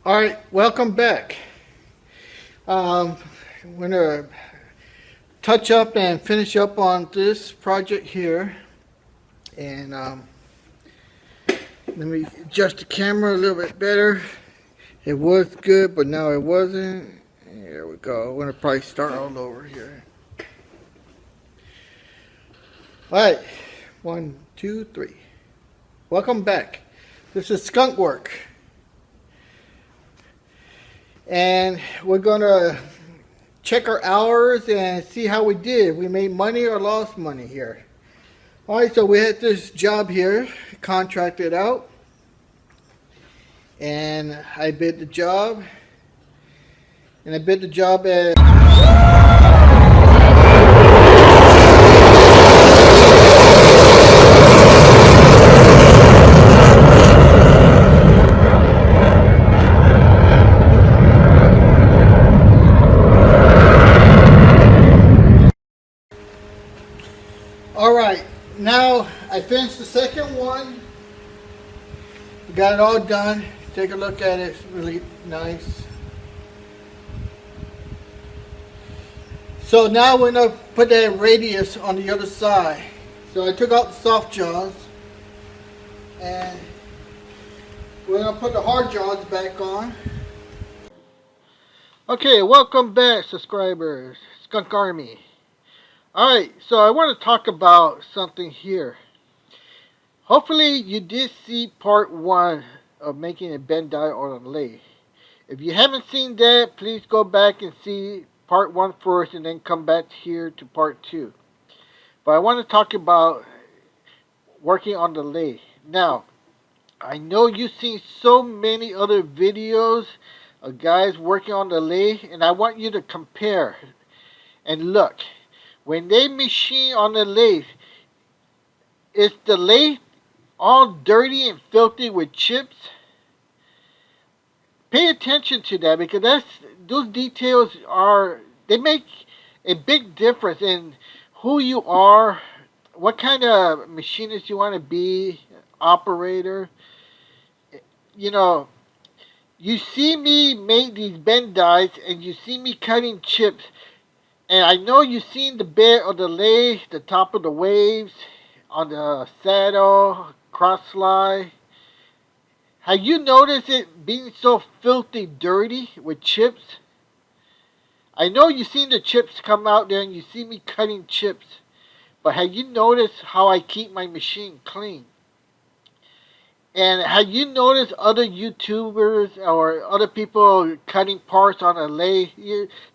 All right, welcome back. We're gonna touch up and finish up on this project here, and let me adjust the camera a little bit better. It was good, but now it wasn't. There we go. We're gonna probably start all over here. All right, 1, 2, 3. Welcome back. This is skunk work, and we're gonna check our hours and see how we did. We made money or lost money here. All right, so we had this job here, contracted out, and I bid the job, at all right. Now I finished the second one. We got it all done. Take a look at it. It's really nice. So now we're gonna put that radius on the other side. So I took out the soft jaws, and we're gonna put the hard jaws back on. Okay, welcome back, subscribers, Skunk Army. Alright, so I want to talk about something here. Hopefully you did see part 1 of making a bend die on a lathe. If you haven't seen that, please go back and see part 1 first and then come back here to part 2. But I want to talk about working on the lathe. Now, I know you've seen so many other videos of guys working on the lathe, and I want you to compare and look. When they machine on the lathe, is the lathe all dirty and filthy with chips? Pay attention to that, because those details they make a big difference in who you are, what kind of machinist you want to be, operator. You know, you see me make these bend dies and you see me cutting chips. And I know you've seen the bed of the lathe, the top of the waves, on the saddle, cross slide. Have you noticed it being so filthy dirty with chips? I know you've seen the chips come out there and you see me cutting chips. But have you noticed how I keep my machine clean? And have you noticed other YouTubers or other people cutting parts on a lathe?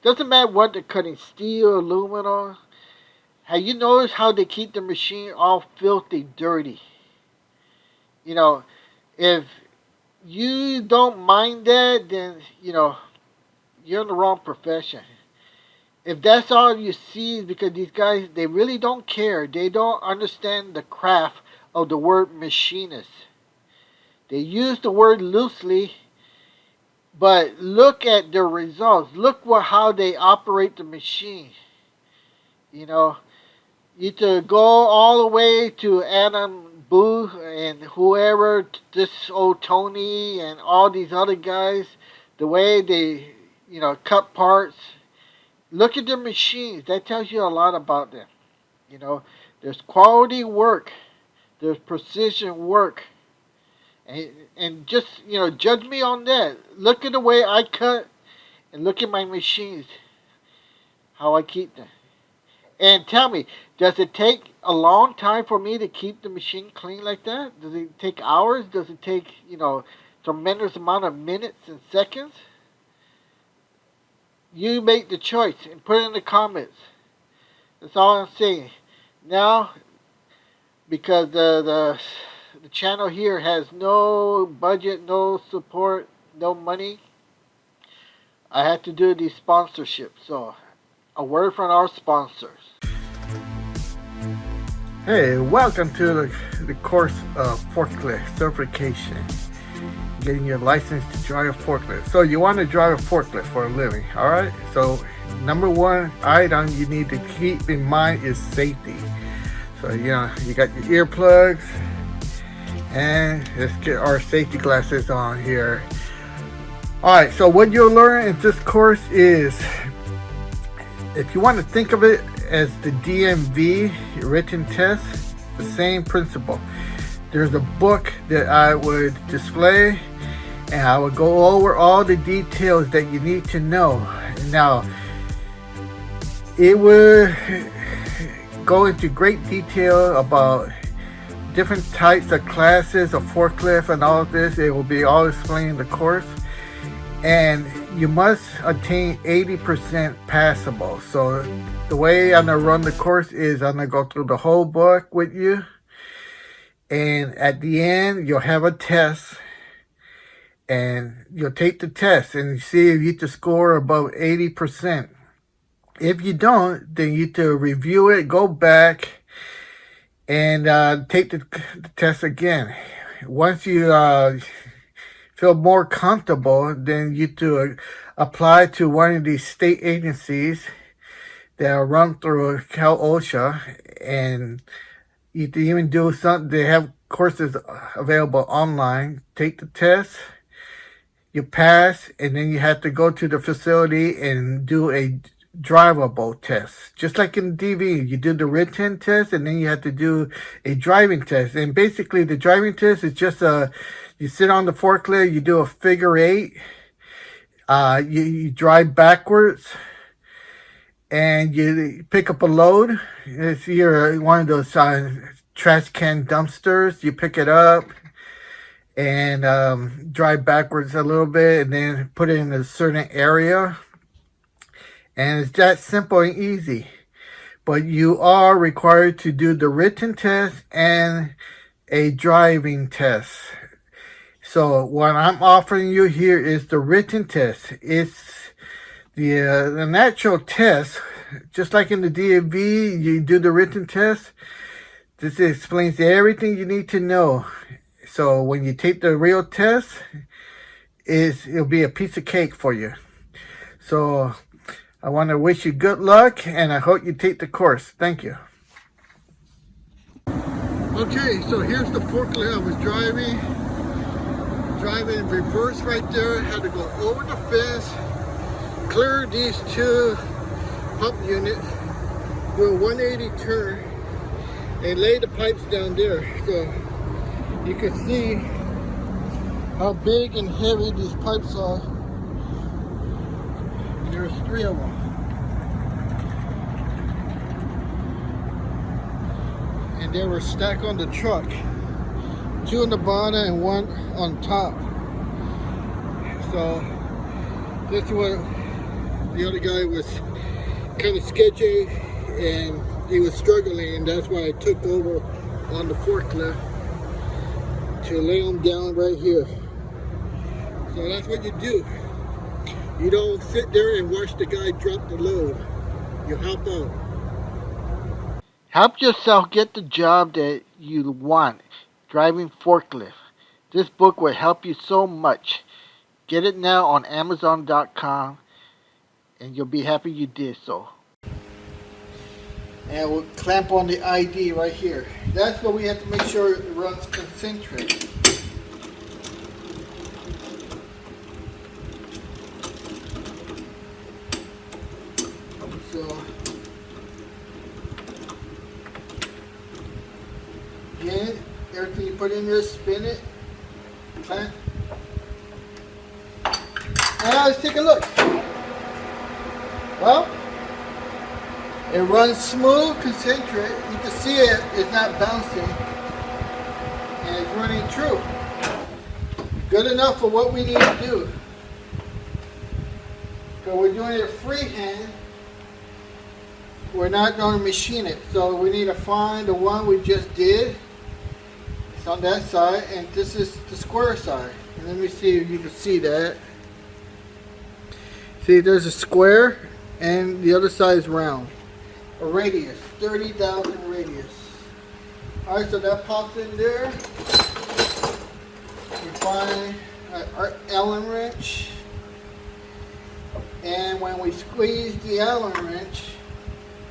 Doesn't matter what they're cutting, steel, aluminum. Have you noticed how they keep the machine all filthy, dirty? You know, if you don't mind that, then, you're in the wrong profession. If that's all you see is because these guys, they really don't care. They don't understand the craft of the word machinist. They use the word loosely, but look at the results. Look how they operate the machine. You to go all the way to Adam Booth and whoever, this old Tony and all these other guys, the way they, cut parts. Look at their machines. That tells you a lot about them. There's quality work. There's precision work. And just, judge me on that. Look at the way I cut and look at my machines, how I keep them. And tell me, does it take a long time for me to keep the machine clean like that? Does it take hours? Does it take, tremendous amount of minutes and seconds? You make the choice and put it in the comments. That's all I'm saying. Now, because the channel here has no budget, no support, no money, I had to do these sponsorships. So, a word from our sponsors. Hey, welcome to the course of forklift certification. Getting your license to drive a forklift. So you want to drive a forklift for a living, alright? So number one item you need to keep in mind is safety. So you got your earplugs, and let's get our safety glasses on here. Alright, so what you'll learn in this course is, if you want to think of it as the DMV written test, the same principle. There's a book that I would display, and I would go over all the details that you need to know. Now, it would go into great detail about different types of classes of forklift and all of this. It will be all explained in the course. And you must attain 80% passable. So the way I'm going to run the course is I'm going to go through the whole book with you. And at the end, you'll have a test. And you'll take the test and see if you can score above 80%. If you don't, then you have to review it, go back, and take the test again. Once you feel more comfortable, then you to apply to one of these state agencies that are run through Cal OSHA, and you can even do something. They have courses available online. Take the test, you pass, and then you have to go to the facility and do a drivable test. Just like in DV, you do the written test, and then you have to do a driving test. And basically, the driving test is just you sit on the forklift, you do a figure eight, you drive backwards, and you pick up a load. If you're one of those trash can dumpsters, you pick it up and drive backwards a little bit, and then put it in a certain area. And it's that simple and easy. But you are required to do the written test and a driving test. So what I'm offering you here is the written test. It's the natural test, just like in the DMV, you do the written test. This explains everything you need to know. So when you take the real test, it'll be a piece of cake for you. So I want to wish you good luck, and I hope you take the course. Thank you. Okay, so here's the forklift I was driving in reverse right there. Had to go over the fence, clear these two pump units, do a 180 turn, and lay the pipes down there. So you can see how big and heavy these pipes are. There's 3 of them. And they were stacked on the truck. 2 on the bottom and 1 on top. So this is what the other guy was kind of sketchy, and he was struggling, and that's why I took over on the forklift to lay him down right here. So that's what you do. You don't sit there and watch the guy drop the load. You hop out. Help yourself get the job that you want, driving forklift. This book will help you so much. Get it now on Amazon.com, and you'll be happy you did so. And we'll clamp on the ID right here. That's what we have to make sure it runs concentric. So again, everything you put in there, spin it, clamp. Now let's take a look. Well, it runs smooth, concentric. You can see it's not bouncing, and it's running true. Good enough for what we need to do. Because we're doing it freehand. We're not going to machine it, so we need to find the one we just did. It's on that side, and this is the square side. And let me see if you can see that. See, there's a square, and the other side is round. A radius, 30,000 radius. Alright, so that pops in there. We find our Allen wrench. And when we squeeze the Allen wrench,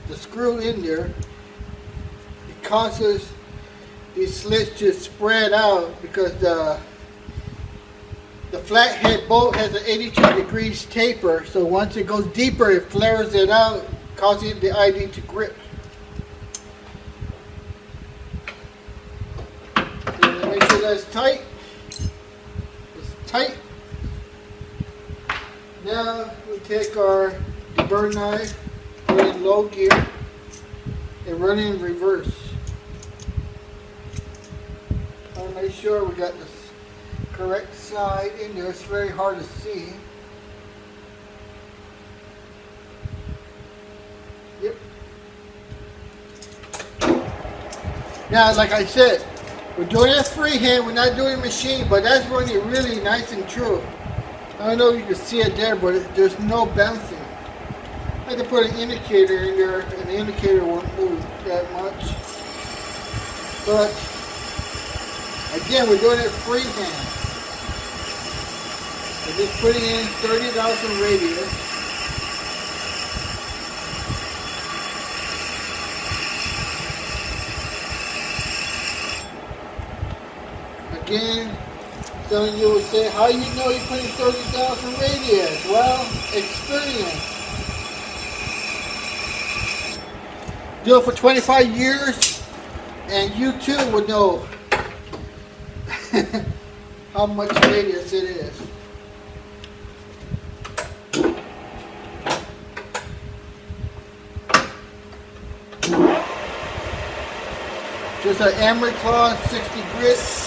the screw in there, it causes these slits to spread out because The flathead bolt has an 82 degrees taper, so once it goes deeper, it flares it out, causing the ID to grip. So make sure that's tight. It's tight. Now we take our deburr knife, put it in low gear, and run it in reverse. I'll make sure we got this correct side in there. It's very hard to see. Yep. Now, like I said, we're doing it freehand. We're not doing machine, but that's running really nice and true. I don't know if you can see it there, but there's no bouncing. I had to put an indicator in there, and the indicator won't move that much. But again, we're doing it freehand. We're just putting in 30,000 radius. Again, some of you will say, how you know you're putting 30,000 radius? Well, experience. Do it for 25 years, and you too will know how much radius it is. Just an emery cloth, 60 grit.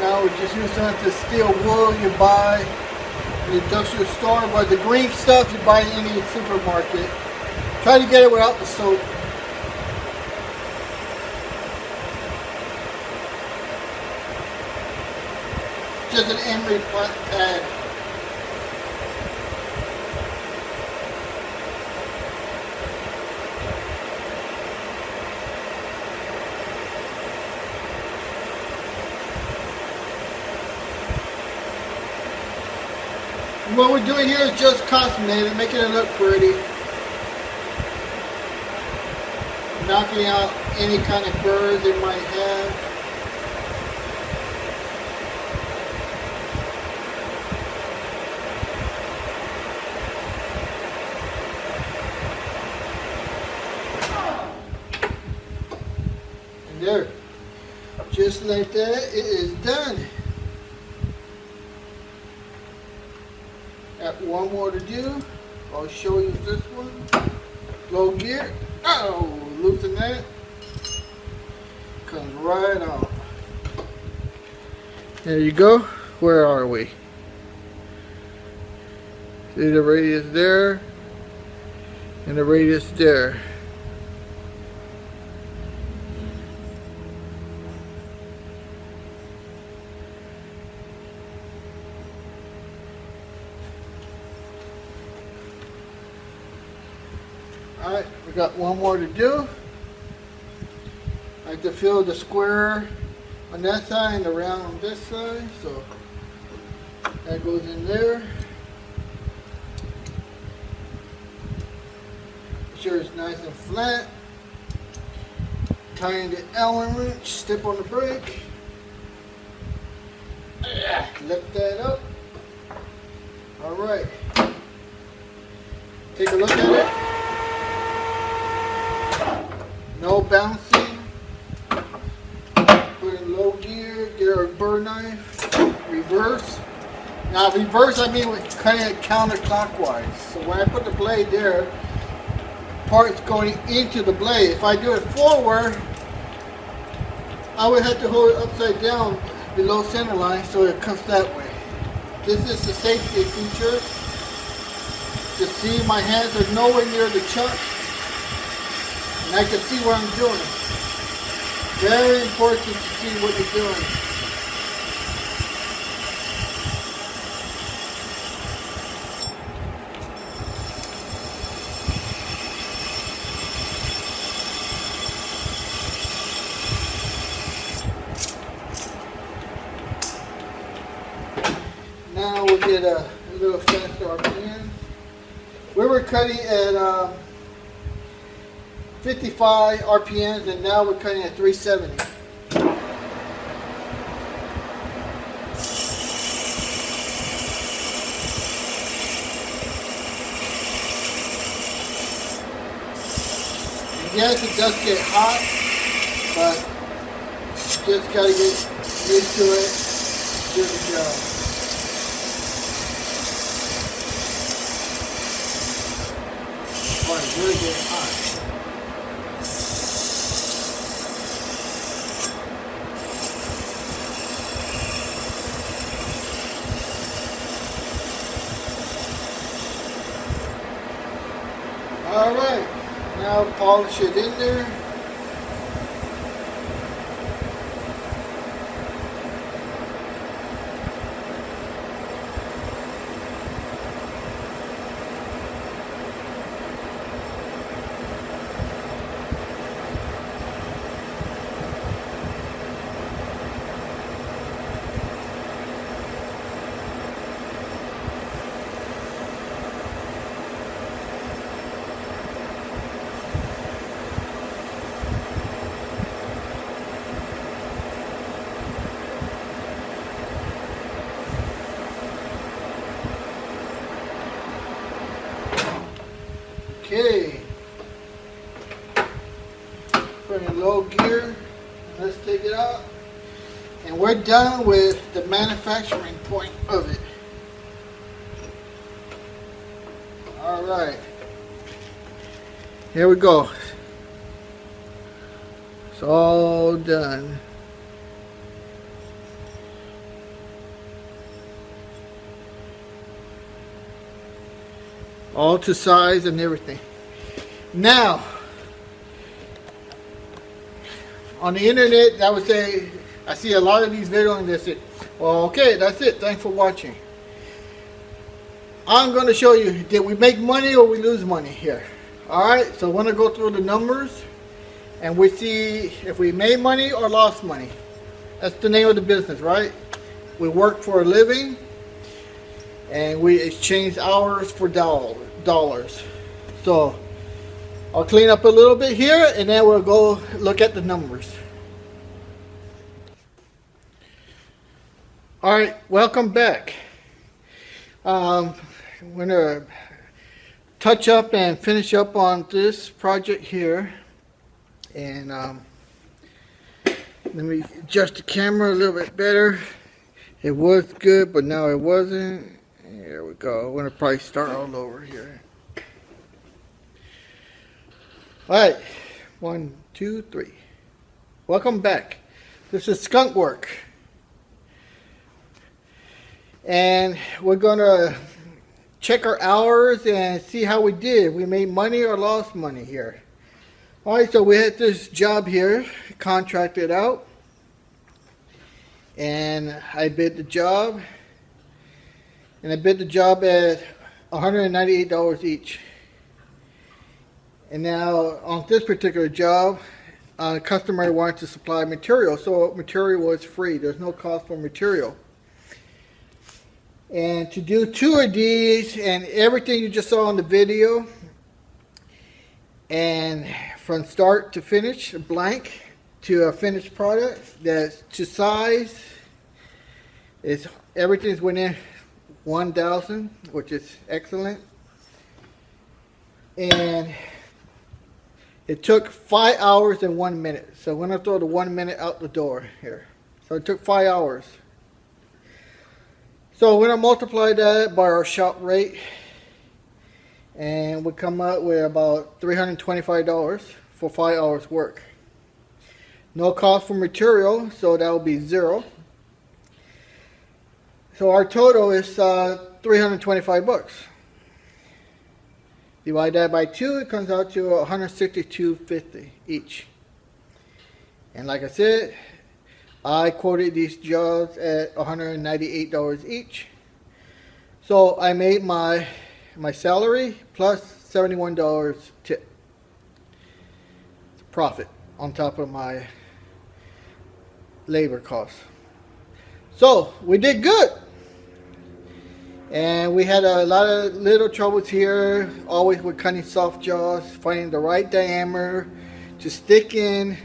Now we're just using the steel wool you buy in the industrial store, but the green stuff you buy in any supermarket. Try to get it without the soap. Just an emery pad. What we're doing here is just cosmetic, making it look pretty. Knocking out any kind of burrs it might have. And there. Just like that, it is done. Got one more to do. I'll show you this one. Low gear. Oh, loosen that. Comes right off. There you go. Where are we? See the radius there and the radius there. Alright, we got one more to do. I have to fill the square on that side and the round on this side, so that goes in there. Make sure it's nice and flat. Tighten the Allen wrench, step on the brake. Lift that up. Alright. Take a look at it. No bouncing. Put in low gear, get our burr knife, reverse. Now reverse, I mean we're cutting it counterclockwise. So when I put the blade there, part's going into the blade. If I do it forward, I would have to hold it upside down below center line so it comes that way. This is the safety feature. You see my hands are nowhere near the chuck. And I can see what I'm doing. Very important to see what you're doing. Now we'll get a little faster RPM. We were cutting at 55 RPMs, and now we're cutting at 370. Yes, it does get hot, but you just gotta get used to it. Do the job. Oh, it's really getting hot. All right, now polish it in there. Okay, put in low gear, let's take it out, and we're done with the manufacturing point of it. All right, here we go. It's all done. All to size and everything. Now, on the internet, I would say, I see a lot of these videos and they say, well, okay, that's it. Thanks for watching. I'm going to show you, did we make money or we lose money here? Alright, so I want to go through the numbers and we see if we made money or lost money. That's the name of the business, right? We work for a living and we exchange hours for dollars. So I'll clean up a little bit here and then we'll go look at the numbers. Alright, welcome back. I'm going to touch up and finish up on this project here, and let me adjust the camera a little bit better. It was good, but now it wasn't. There we go. I'm going to probably start all over here. Alright, 1, 2, 3. Welcome back. This is skunk work. And we're going to check our hours and see how we did. We made money or lost money here. Alright, so we had this job here, contracted out. And I bid the job. And I bid the job at $198 each. And now on this particular job, the customer wanted to supply material. So material was free. There's no cost for material. And to do 2 of these and everything you just saw in the video, and from start to finish, blank to a finished product, that's to size, is everything's within 1,000, which is excellent. And it took 5 hours and 1 minute. So I'm going to throw the 1 minute out the door here. So it took 5 hours. So we're going to multiply that by our shop rate, and we come up with about $325 for 5 hours work. No cost for material, so that will be 0. So our total is $325. Divide that by 2, it comes out to $162.50 each. And like I said, I quoted these jaws at $198 each. So I made my salary plus $71 tip. It's a profit on top of my labor costs. So we did good. And we had a lot of little troubles here, always with cutting soft jaws, finding the right diameter to stick in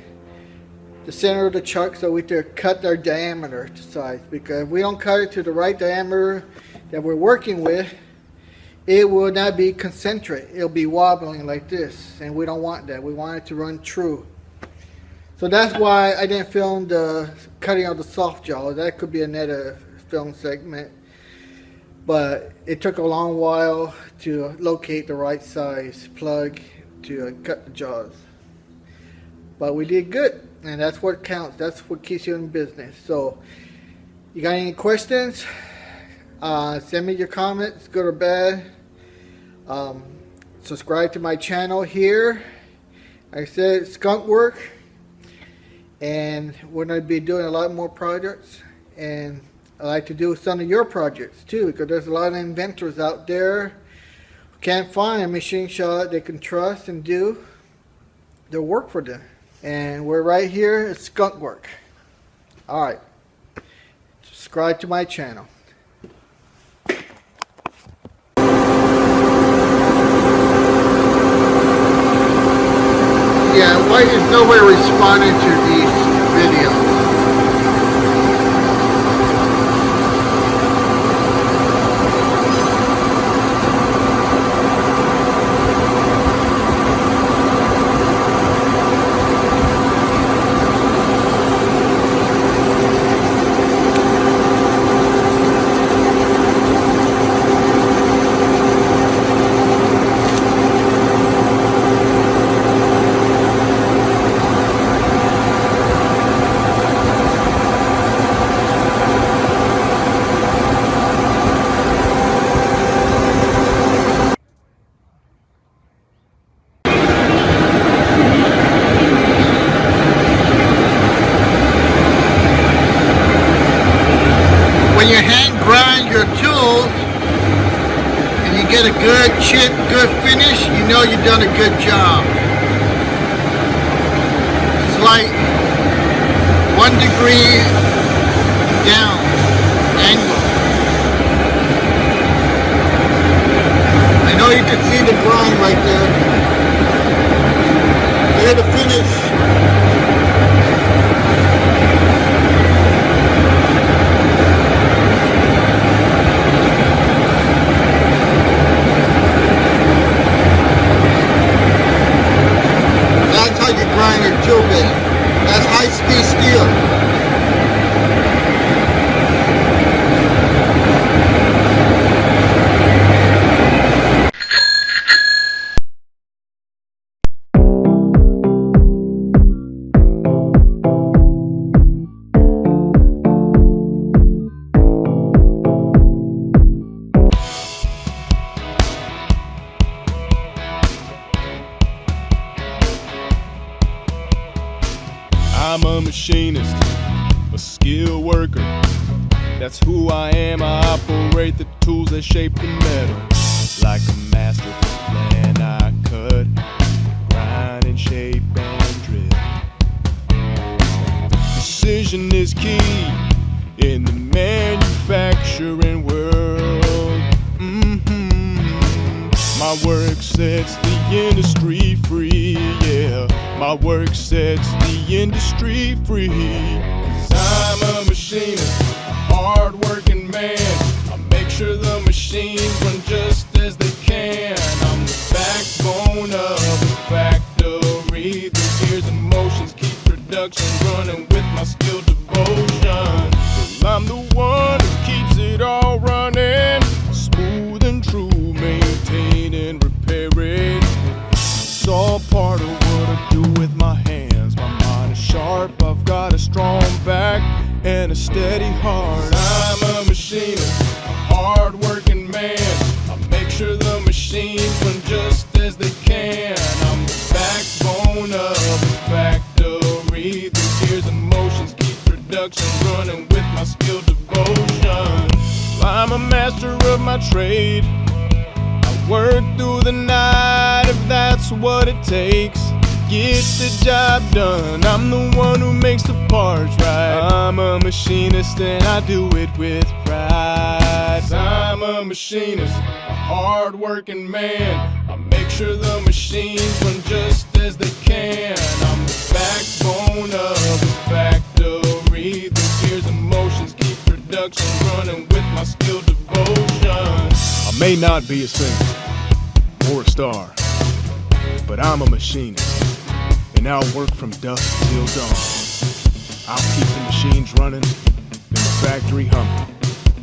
the center of the chuck so we could cut their diameter to size. Because if we don't cut it to the right diameter that we're working with, it will not be concentric. It'll be wobbling like this, and we don't want that. We want it to run true. So that's why I didn't film the cutting of the soft jaws. That could be another film segment. But it took a long while to locate the right size plug to cut the jaws. But we did good, and that's what counts. That's what keeps you in business. So, you got any questions? Send me your comments, good or bad. Subscribe to my channel here. Like I said, skunk work. And we're going to be doing a lot more projects. And I like to do some of your projects too, because there's a lot of inventors out there who can't find a machine shop they can trust and do their work for them. And we're right here at Skunk Work. Alright. Subscribe to my channel. Yeah, why is nobody responding to these videos? When you hand grind your tools and you get a good chip, good finish, you know you've done a good job. It's like 1 degree down angle. I know you can see the grind right there. There to finish. That's high-speed steel. I'm a machinist, a skilled worker. That's who I am. I operate the tools that shape the metal. Like a master plan, I cut, grind, and shape and drill. Precision is key in the manufacturing world. My work sets the industry free, yeah. My work sets the industry free. 'Cause I'm a machinist, a hard-working man. I make sure the machines run just as they can. I'm the backbone of the factory. The gears and motions keep production running with my skilled devotion. Well, I'm the one who keeps it all running, smooth and true, maintain and repair it. It's all part of what I do with my hands. My mind is sharp, I've got a strong back and a steady heart. I'm a machinist, a hard-working man. I make sure the machines run just as they can. I'm the backbone of the factory. The my trade. I work through the night if that's what it takes. Get the job done, I'm the one who makes the parts right. I'm a machinist and I do it with pride. I'm a machinist, a hard-working man. I make sure the machines run just as they can. I'm the backbone of the factory. The gears and motions keep production running with my skilled devotion. I may not be a singer or a star, but I'm a machinist. And I'll work from dusk till dawn. I'll keep the machines running and the factory humming,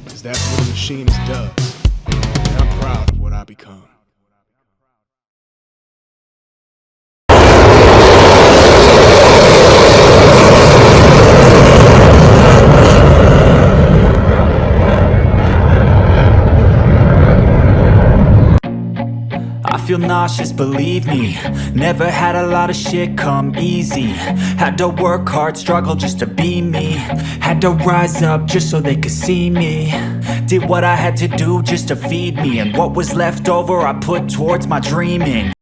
'cause that's what a machinist does. And I'm proud of what I become. I feel nauseous, believe me. Never had a lot of shit come easy. Had to work hard, struggle just to be me. Had to rise up just so they could see me. Did what I had to do just to feed me, and what was left over I put towards my dreaming.